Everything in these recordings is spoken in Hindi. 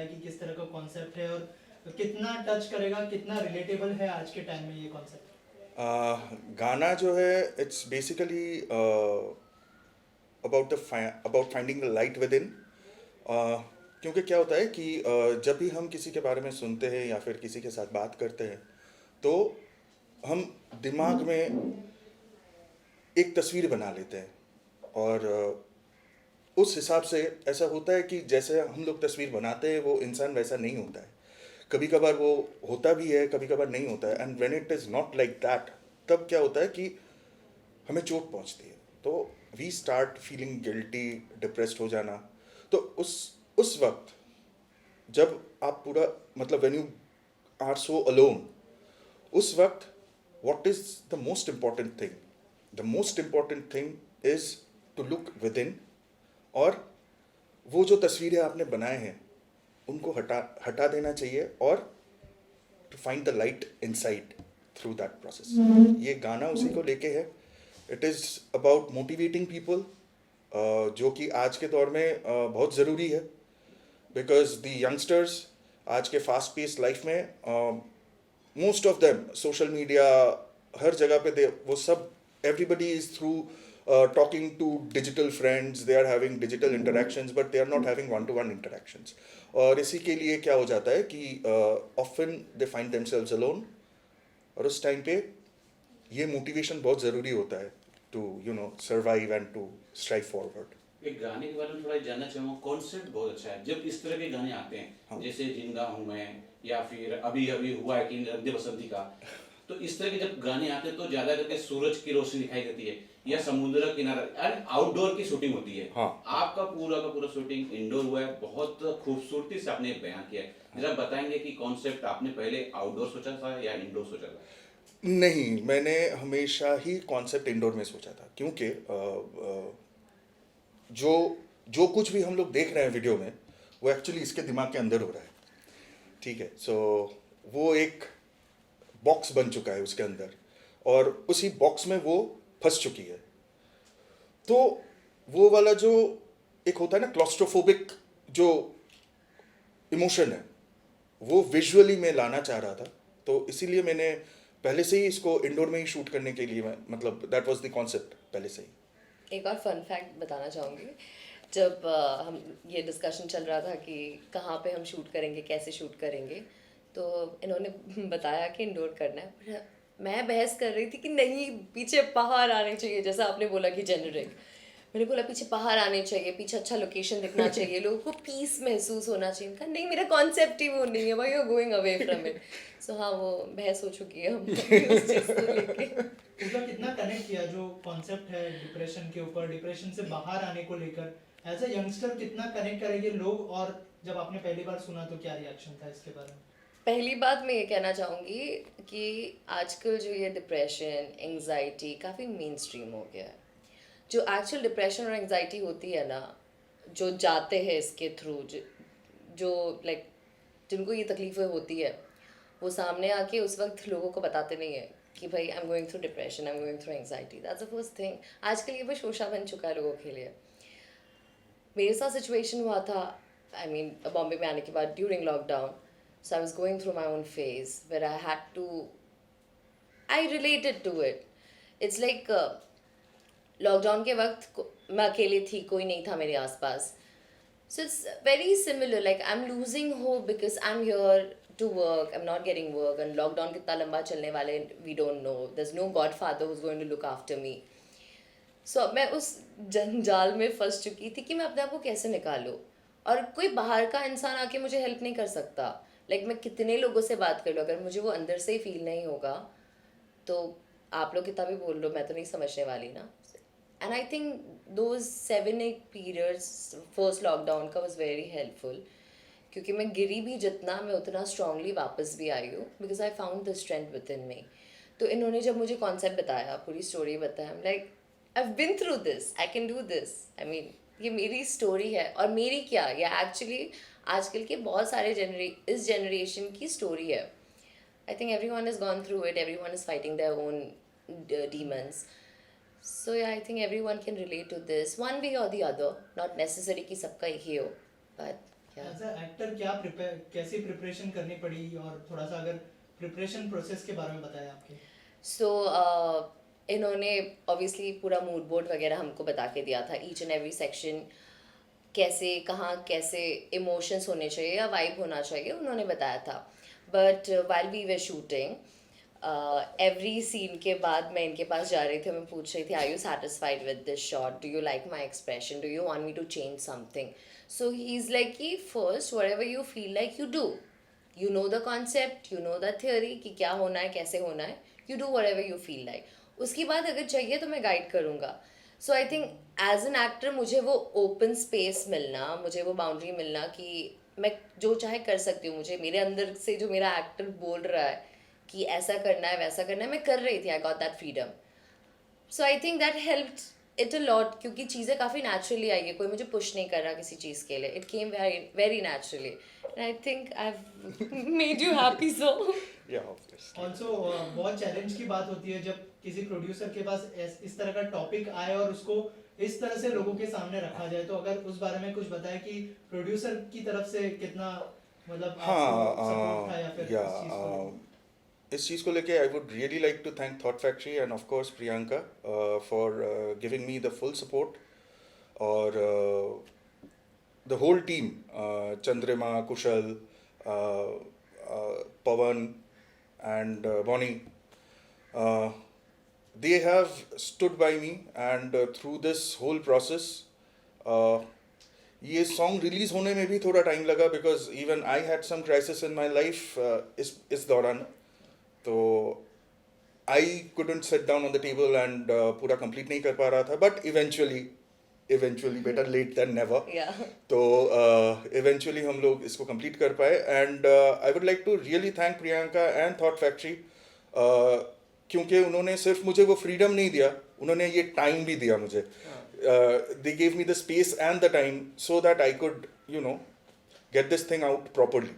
कि किस तरह का कॉन्सेप्ट है और कितना टच करेगा, कितना रिलेटेबल है आज के टाइम में ये कॉन्सेप्ट? गाना जो है it's basically about finding the light with in. क्योंकि क्या होता है कि जब भी हम किसी के बारे में सुनते हैं या फिर किसी के साथ बात करते हैं तो हम दिमाग में एक तस्वीर बना लेते हैं और उस हिसाब से ऐसा होता है कि जैसे हम लोग तस्वीर बनाते हैं वो इंसान वैसा नहीं होता है। कभी कभार वो होता भी है, कभी कभार नहीं होता है, and when it is not like that तब क्या होता है कि हमें चोट पहुंचती है। तो we start feeling guilty, depressed हो जाना। तो उस वक्त जब आप पूरा मतलब when you are so alone, उस वक्त what is the most important thing? The most important thing is to look within, और वो जो तस्वीरें आपने बनाए हैं उनको हटा हटा देना चाहिए और to find the light inside through that process. ये गाना उसी को लेके है। It is about motivating people, जो कि आज के दौर में बहुत ज़रूरी है, बिकॉज द यंगस्टर्स आज के फास्ट पेस लाइफ में most of them social media हर जगह पे दे वो सब everybody is through talking to digital friends, they are having digital interactions but they are not having one to one interactions। और इसी के लिए क्या हो जाता है कि often they find themselves alone, और उस टाइम पे ये मोटिवेशन बहुत ज़रूरी होता है to survive and to strive forward. एक गाने के बारे में थोड़ा जानना चाहूँगा। कॉन्सेप्ट बहुत अच्छा है जब इस तरह के गाने आते हैं। हाँ। जैसे जिंदा हूँ मैं, या फिर अभी अभी हुआ है कि रंग दे बसंती का। तो इस तरह के जब गाने आते हैं तो ज्यादा करके सूरज की रोशनी दिखाई देती है या समुद्र का किनारा, यानी आउटडोर की शूटिंग होती है। हाँ। आपका पूरा का पूरा शूटिंग इंडोर हुआ है, बहुत खूबसूरती से आपने बयान किया है। जरा बताएंगे कि कॉन्सेप्ट आपने पहले आउटडोर सोचा था या इंडोर सोचा था? नहीं, मैंने हमेशा ही कॉन्सेप्ट इंडोर में सोचा था, क्योंकि जो जो कुछ भी हम लोग देख रहे हैं वीडियो में वो एक्चुअली इसके दिमाग के अंदर हो रहा है। ठीक है, सो वो एक बॉक्स बन चुका है उसके अंदर और उसी बॉक्स में वो फंस चुकी है। तो वो वाला जो एक होता है ना क्लॉस्ट्रोफोबिक जो इमोशन है, वो विजुअली मैं लाना चाह रहा था। तो इसीलिए मैंने पहले से ही इसको इंडोर में ही शूट करने के लिए मतलब दैट वाज द कॉन्सेप्ट पहले से ही। एक और फन फैक्ट बताना चाहूँगी। जब हम ये डिस्कशन चल रहा था कि कहाँ पे हम शूट करेंगे, कैसे शूट करेंगे, तो इन्होंने बताया कि इंडोर करना है, पर मैं बहस कर रही थी कि नहीं, पीछे पहाड़ आने चाहिए, जैसा आपने बोला कि जेनरिक। मैंने बोला पीछे पहाड़ आने चाहिए, पीछे अच्छा लोकेशन दिखना चाहिए, लोगों को पीस महसूस होना चाहिए। कहा नहीं, मेरा कॉन्सेप्ट ही वो नहीं है भाई, you are going away from it. So हाँ, वो बहस हो चुकी है हम उस चीज़ को लेके। उसका कितना कनेक्ट किया जो कॉन्सेप्ट है डिप्रेशन के ऊपर, डिप्रेशन से बाहर आने को लेकर एज अ यंगस्टर कितना कनेक्ट करेंगे लोग? और जब आपने पहली बार सुना तो क्या रिएक्शन था इसके बारे में? पहली बात मैं ये कहना चाहूँगी कि आजकल जो ये डिप्रेशन, एंजाइटी काफ़ी मेन स्ट्रीम हो गया है। जो एक्चुअल डिप्रेशन और एंजाइटी होती है ना, जो जाते हैं इसके थ्रू, जो लाइक जिनको ये तकलीफ़ें होती है, वो सामने आके उस वक्त लोगों को बताते नहीं है कि भाई I am going through depression, I am going through anxiety. That's the first thing. आजकल ये बस शोशा बन चुका है लोगों के लिए। मेरे साथ सिचुएशन हुआ था, आई मीन बॉम्बे में आने के बाद during lockdown. So I was going through my own phase where I had to, I related to it. It's like lockdown के वक्त मैं अकेली थी, कोई नहीं था मेरे आसपास। So it's very similar, like I am losing hope because I am here to work, I am not getting work, and lockdown कितना लंबा चलने वाले we don't know, there is no godfather who is going to look after me. So अब मैं उस जंजाल में फंस चुकी थी कि मैं अपने आप को कैसे निकालूं, और कोई बाहर का इंसान आके मुझे हेल्प नहीं कर सकता। लाइक मैं कितने लोगों से बात कर लूँ, अगर मुझे वो अंदर से ही फील नहीं होगा तो आप लोग कितना भी बोल लो, मैं तो नहीं समझने वाली ना। And I think those 7-8 periods first lockdown का वॉज वेरी हेल्पफुल, क्योंकि मैं गिरी भी जितना, मैं उतना स्ट्रांगली वापस भी आई हूँ, because I found the strength within me. तो इन्होंने जब मुझे कॉन्सेप्ट बताया, पूरी स्टोरी बताया, like I've been through this, I can do this. I mean, ये मेरी स्टोरी है, और मेरी क्या, ये एक्चुअली आजकल के बहुत सारे इस जनरेशन की स्टोरी है। I think everyone has gone through it, everyone is fighting their own demons. So yeah, I think everyone can relate to this one way or the other, not necessary कि सबका एक ही हो, but Yeah. As a actor क्या कैसी प्रिपरेशन करनी पड़ी, और थोड़ा सा अगर प्रिपरेशन प्रोसेस के बारे में बताया आपके। सो इन्होंने ऑब्वियसली पूरा मूड बोर्ड वगैरह हमको बता के दिया था, ईच एंड एवरी सेक्शन कैसे कहाँ कैसे इमोशंस होने चाहिए या वाइब होना चाहिए उन्होंने बताया था। But while we were shooting every scene के बाद मैं इनके पास जा रही थी, मैं पूछ रही थी are you satisfied with this shot, do you like my expression, do you want me to change something. So he is like कि first whatever you feel like you do, you know the concept, you know the theory कि क्या होना है कैसे होना है, you do whatever you feel like, उसके बाद अगर चाहिए तो मैं गाइड करूँगा। So I think as an actor मुझे वो ओपन स्पेस मिलना, मुझे वो बाउंड्री मिलना कि मैं जो चाहे कर सकती हूँ, मुझे मेरे अंदर से जो मेरा एक्टर बोल रहा है कि ऐसा करना है वैसा करना है, मैं कर रही थी, I got that freedom. So I think that helped it a lot, क्योंकि चीज़ें काफ़ी नेचुरली आई है, कोई मुझे पुश नहीं कर रहा किसी चीज़ के लिए, it came very very naturally and I think I have made you happy so. या ऑब्वियसली ऑल्सो बहुत चैलेंज की बात होती है जब किसी प्रोड्यूसर के पास इस तरह का टॉपिक आए और उसको इस तरह से लोगों के सामने रखा जाए, तो अगर उस बारे में कुछ बताए कि प्रोड्यूसर की तरफ से कितना मतलब आपको सपोर्ट था या फिर या इस चीज़ को। इस चीज़ को लेके I would really like to thank Thought Factory and of course Priyanka for giving me the full support, और the whole team, Chandrima, Kushal, Pawan, and Bonnie, they have stood by me, and through this whole process, ये सॉन्ग रिलीज होने में भी थोड़ा टाइम लगा, because even I had some crisis in my life इस दौरान, तो I couldn't sit down on the table and पूरा कंप्लीट नहीं कर पा रहा था, but eventually better late than never. Yeah. तो इवेंचुअली हम लोग इसको कंप्लीट कर पाए, and I would like to really thank Priyanka and Thought Factory, क्योंकि उन्होंने सिर्फ मुझे वो फ्रीडम नहीं दिया, उन्होंने ये टाइम भी दिया मुझे। They gave me the space and the time so that I could get this thing out properly.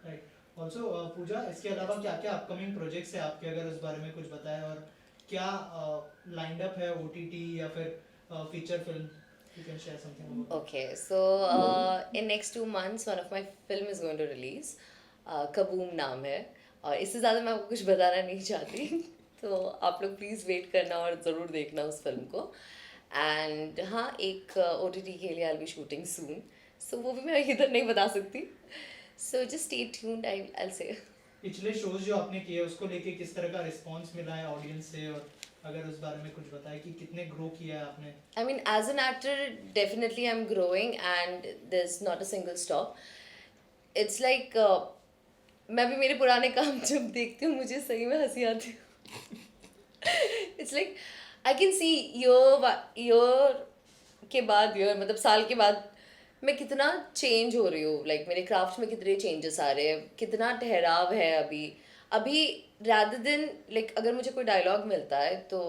Right. Also Pooja, इसके अलावा क्या क्या अपकमिंग प्रोजेक्ट्स है आपके, अगर उस बारे में कुछ बताएं, और क्या लाइंड अप है ओटीटी या फिर feature film, you can share something about. Okay, so in next 2 months, one of my film is going to release. Kaboom नाम है, और इससे ज़्यादा मैं आपको कुछ बताना नहीं चाहती तो आप लोग प्लीज़ वेट करना और ज़रूर देखना उस फिल्म को। एंड हाँ, एक OTT के लिए आई बी शूटिंग सून, सो वो भी मैं इधर नहीं बता सकती, सो जस्ट स्टे ट्यून्ड, आई से। पिछले शोज जो आपने किए उसको लेके किस तरह का रिस्पांस मिला है ऑडियंस से, और अगर उस बारे में कुछ बताएं कि कितने ग्रो किया है आपने। I mean, as an actor, definitely I'm growing and there's not a single stop. It's like मैं भी मेरे पुराने काम जब देखती हूँ मुझे सही में हंसी आती है। It's like I can see year के बाद year, मतलब साल के बाद मैं कितना चेंज हो रही हूँ, लाइक मेरे क्राफ्ट में कितने चेंजेस आ रहे हैं, कितना ठहराव है अभी rather than like अगर मुझे कोई डायलॉग मिलता है तो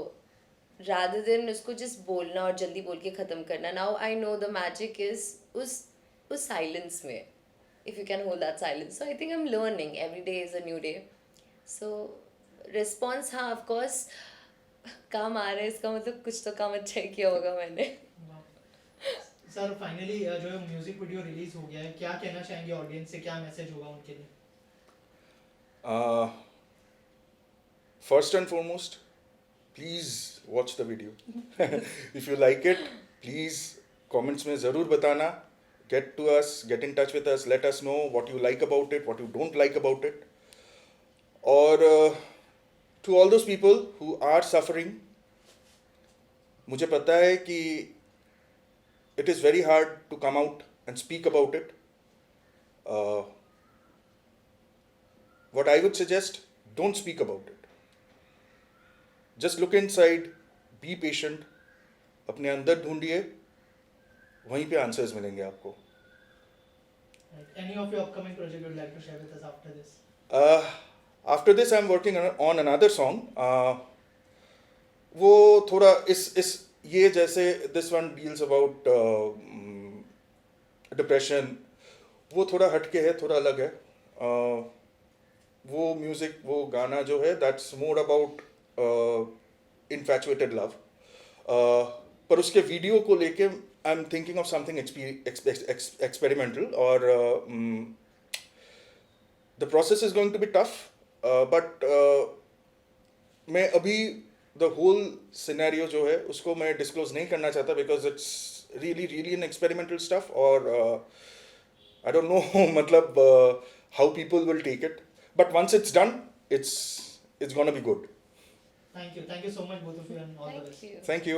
rather than उसको just बोलना और जल्दी बोल के ख़त्म करना, now I know the magic is उस silence में, if you can hold that silence. So I think I'm learning, every day is a new day. So response, हाँ of course काम आ रहा है, इसका मतलब कुछ तो काम अच्छा ही किया होगा मैंने। सर फाइनली जो है म्यूजिक वीडियो रिलीज हो गया है, क्या कहना चाहेंगे ऑडियंस से, क्या मैसेज होगा उनके लिए। First and foremost, please watch the video. If you like it, please comments में ज़रूर बताना, get to us, get in touch with us, let us know what you like about it, what you don't like about it. और to all those people who are suffering, मुझे पता है कि it is very hard to come out and speak about it. What I would suggest, don't speak about it. Just look inside, be patient, अपने अंदर ढूंढिए, वहीं पे आंसर्स मिलेंगे आपको। Any of your upcoming project you would like to share with us after this? After this, I'm working on another song. वो थोड़ा इस ये जैसे this one deals about depression, वो थोड़ा हटके है, थोड़ा अलग है। वो म्यूजिक, वो गाना जो है, that's more about infatuated love. पर उसके वीडियो को लेके I'm thinking of something experimental, or the process is going to be tough, but मैं अभी the whole scenario जो है उसको मैं disclose नहीं करना चाहता, because it's really an experimental stuff, और I don't know मतलब how people will take it, but once it's done, it's gonna be good. Thank you so much both of you, and all the best. Thank you. Thank you.